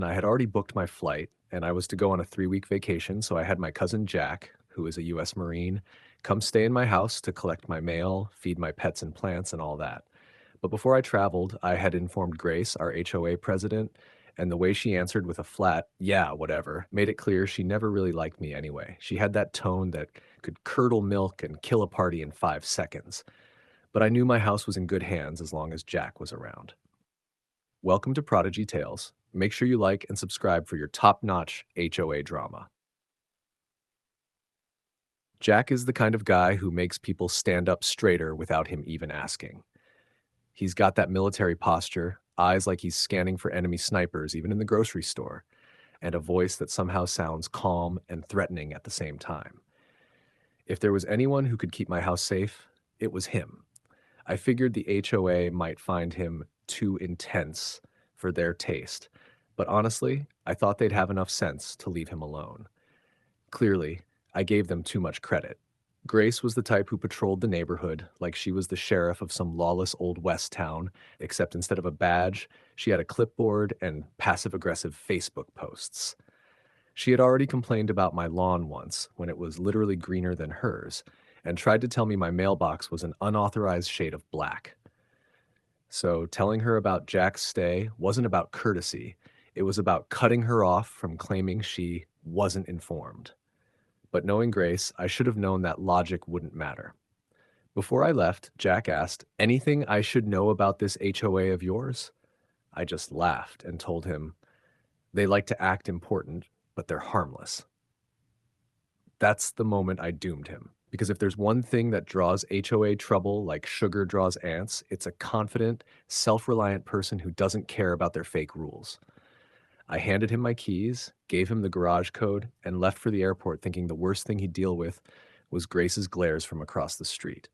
I had already booked my flight, and I was to go on a 3-week vacation, so I had my cousin Jack, who is a US Marine, come stay in my house to collect my mail, feed my pets and plants, and all that. But before I traveled, I had informed Grace, our HOA president, and the way she answered with a flat, yeah, whatever, made it clear she never really liked me anyway. She had that tone that could curdle milk and kill a party in 5 seconds. But I knew my house was in good hands as long as Jack was around. Welcome to Prodigy Tales. Make sure you like and subscribe for your top-notch HOA drama. Jack is the kind of guy who makes people stand up straighter without him even asking. He's got that military posture, eyes like he's scanning for enemy snipers even in the grocery store, and a voice that somehow sounds calm and threatening at the same time. If there was anyone who could keep my house safe, it was him. I figured the HOA might find him too intense for their taste, but honestly, I thought they'd have enough sense to leave him alone. Clearly, I gave them too much credit. Grace was the type who patrolled the neighborhood like she was the sheriff of some lawless Old West town, except instead of a badge, she had a clipboard and passive-aggressive Facebook posts. She had already complained about my lawn once, when it was literally greener than hers, and tried to tell me my mailbox was an unauthorized shade of black. So telling her about Jack's stay wasn't about courtesy, it was about cutting her off from claiming she wasn't informed. But knowing Grace, I should have known that logic wouldn't matter. Before I left, Jack asked, "Anything I should know about this HOA of yours?" I just laughed and told him, "They like to act important, but they're harmless." That's the moment I doomed him. Because if there's one thing that draws HOA trouble like sugar draws ants, it's a confident, self-reliant person who doesn't care about their fake rules. I handed him my keys, gave him the garage code, and left for the airport thinking the worst thing he'd deal with was Grace's glares from across the street.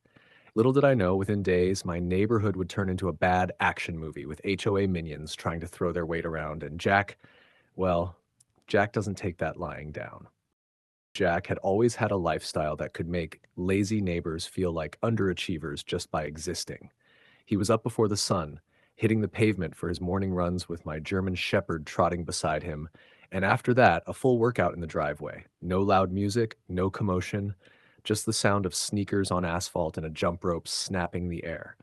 Little did I know, within days, my neighborhood would turn into a bad action movie with HOA minions trying to throw their weight around, and Jack, well, Jack doesn't take that lying down. Jack had always had a lifestyle that could make lazy neighbors feel like underachievers just by existing. He was up before the sun, hitting the pavement for his morning runs with my German Shepherd trotting beside him, and after that, a full workout in the driveway. No loud music, no commotion, just the sound of sneakers on asphalt and a jump rope snapping the air.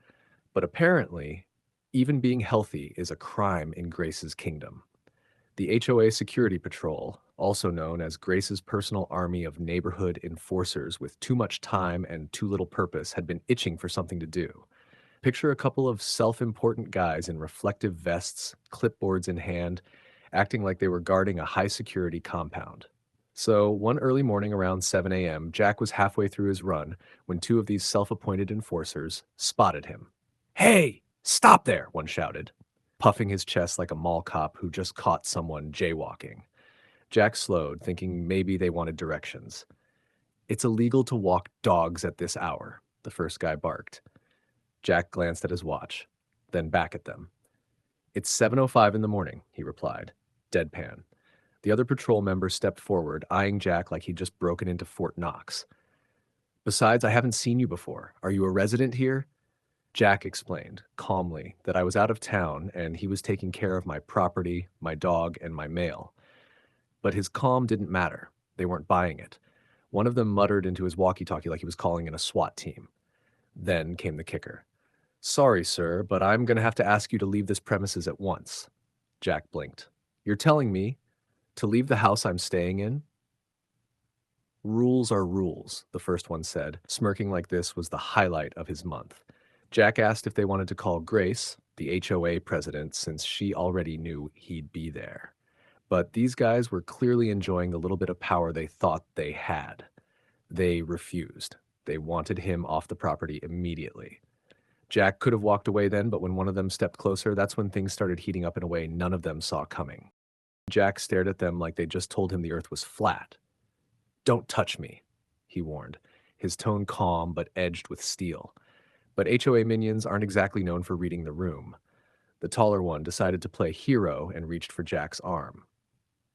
But apparently, even being healthy is a crime in Grace's kingdom. The HOA Security Patrol, also known as Grace's personal army of neighborhood enforcers with too much time and too little purpose, had been itching for something to do. Picture a couple of self-important guys in reflective vests, clipboards in hand, acting like they were guarding a high-security compound. So, one early morning around 7 a.m., Jack was halfway through his run when two of these self-appointed enforcers spotted him. "Hey, stop there!" one shouted, puffing his chest like a mall cop who just caught someone jaywalking. Jack slowed, thinking maybe they wanted directions. "It's illegal to walk dogs at this hour," the first guy barked. Jack glanced at his watch, then back at them. "It's 7:05 in the morning," he replied, deadpan. The other patrol member stepped forward, eyeing Jack like he'd just broken into Fort Knox. "Besides, I haven't seen you before. Are you a resident here?" Jack explained, calmly, that I was out of town and he was taking care of my property, my dog, and my mail. But his calm didn't matter. They weren't buying it. One of them muttered into his walkie-talkie like he was calling in a SWAT team. Then came the kicker. "Sorry, sir, but I'm going to have to ask you to leave this premises at once." Jack blinked. "You're telling me to leave the house I'm staying in?" "Rules are rules," the first one said, smirking like this was the highlight of his month. Jack asked if they wanted to call Grace, the HOA president, since she already knew he'd be there. But these guys were clearly enjoying the little bit of power they thought they had. They refused. They wanted him off the property immediately. Jack could have walked away then, but when one of them stepped closer, that's when things started heating up in a way none of them saw coming. Jack stared at them like they just told him the earth was flat. "Don't touch me," he warned, his tone calm but edged with steel. But HOA minions aren't exactly known for reading the room. The taller one decided to play hero and reached for Jack's arm.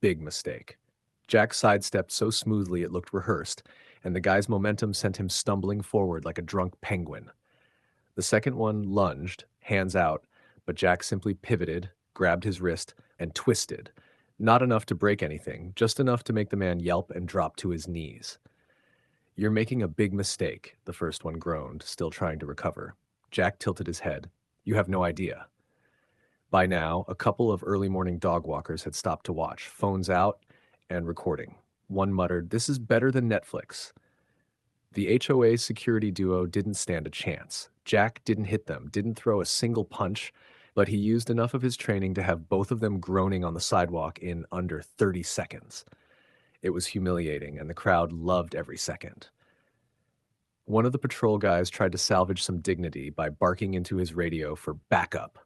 Big mistake. Jack sidestepped so smoothly it looked rehearsed, and the guy's momentum sent him stumbling forward like a drunk penguin. The second one lunged, hands out, but Jack simply pivoted, grabbed his wrist, and twisted, Not enough to break anything, just enough to make the man yelp and drop to his knees. You're making a big mistake, the first one groaned, still trying to recover. Jack tilted his head. You have no idea. By now, a couple of early morning dog walkers had stopped to watch, phones out and recording. One muttered, "This is better than Netflix." The HOA security duo didn't stand a chance. Jack didn't hit them, didn't throw a single punch, but he used enough of his training to have both of them groaning on the sidewalk in under 30 seconds. It was humiliating, and the crowd loved every second. One of the patrol guys tried to salvage some dignity by barking into his radio for backup.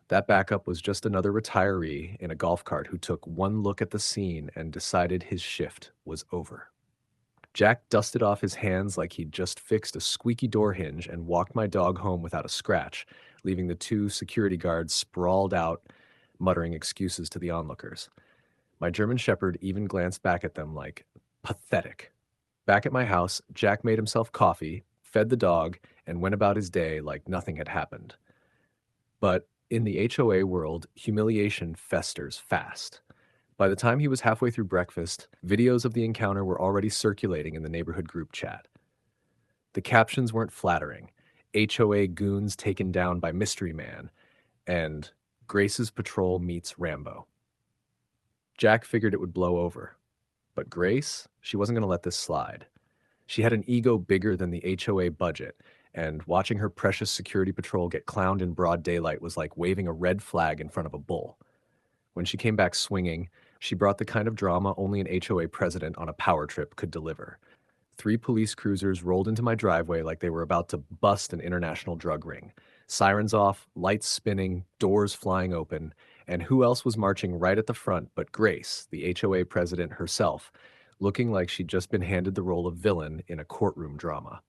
That backup was just another retiree in a golf cart who took one look at the scene and decided his shift was over. Jack dusted off his hands like he'd just fixed a squeaky door hinge and walked my dog home without a scratch, leaving the two security guards sprawled out, muttering excuses to the onlookers. My German Shepherd even glanced back at them like, pathetic. Back at my house, Jack made himself coffee, fed the dog, and went about his day like nothing had happened. But in the HOA world, humiliation festers fast. By the time he was halfway through breakfast, videos of the encounter were already circulating in the neighborhood group chat. The captions weren't flattering. HOA goons taken down by mystery man, and Grace's patrol meets Rambo. Jack figured it would blow over. But Grace, she wasn't going to let this slide. She had an ego bigger than the HOA budget, and watching her precious security patrol get clowned in broad daylight was like waving a red flag in front of a bull. When she came back swinging, she brought the kind of drama only an HOA president on a power trip could deliver. 3 police cruisers rolled into my driveway like they were about to bust an international drug ring. Sirens off, lights spinning, doors flying open, and who else was marching right at the front but Grace, the HOA president herself, looking like she'd just been handed the role of villain in a courtroom drama.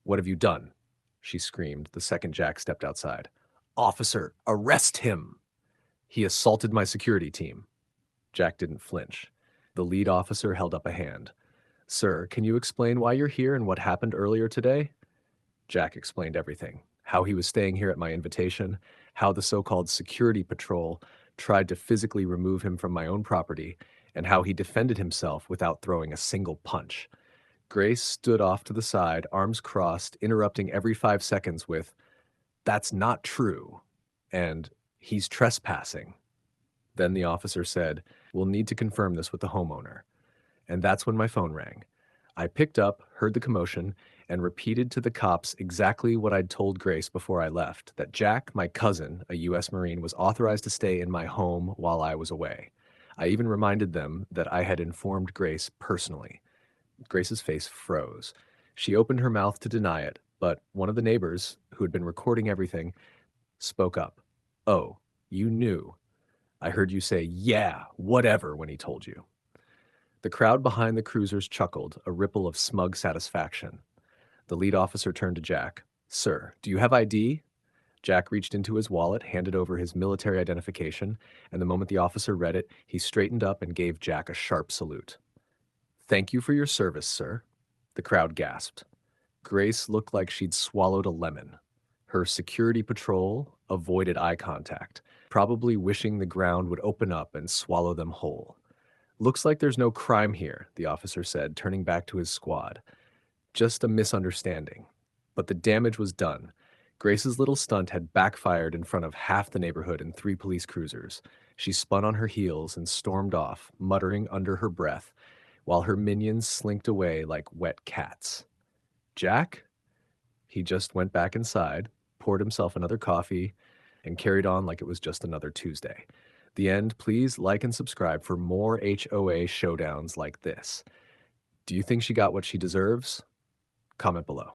"What have you done?" she screamed the second Jack stepped outside. "Officer, arrest him! He assaulted my security team." Jack didn't flinch. The lead officer held up a hand. "Sir, can you explain why you're here and what happened earlier today?" Jack explained everything. How he was staying here at my invitation, how the so-called security patrol tried to physically remove him from my own property, and how he defended himself without throwing a single punch. Grace stood off to the side, arms crossed, interrupting every 5 seconds with, "That's not true," and "He's trespassing." Then the officer said, "We'll need to confirm this with the homeowner." And that's when my phone rang. I picked up, heard the commotion, and repeated to the cops exactly what I'd told Grace before I left, that Jack, my cousin, a U.S. Marine, was authorized to stay in my home while I was away. I even reminded them that I had informed Grace personally. Grace's face froze. She opened her mouth to deny it, but one of the neighbors, who had been recording everything, spoke up. "Oh, you knew. I heard you say, 'Yeah, whatever,' when he told you." The crowd behind the cruisers chuckled, a ripple of smug satisfaction. The lead officer turned to Jack. "Sir, do you have ID?" Jack reached into his wallet, handed over his military identification, and the moment the officer read it, he straightened up and gave Jack a sharp salute. "Thank you for your service, sir." The crowd gasped. Grace looked like she'd swallowed a lemon. Her security patrol avoided eye contact, probably wishing the ground would open up and swallow them whole. "Looks like there's no crime here," the officer said, turning back to his squad. "Just a misunderstanding." But the damage was done. Grace's little stunt had backfired in front of half the neighborhood and 3 police cruisers. She spun on her heels and stormed off, muttering under her breath, while her minions slinked away like wet cats. Jack? He just went back inside, poured himself another coffee, and carried on like it was just another Tuesday. The end. Please like and subscribe for more HOA showdowns like this. Do you think she got what she deserves? Comment below.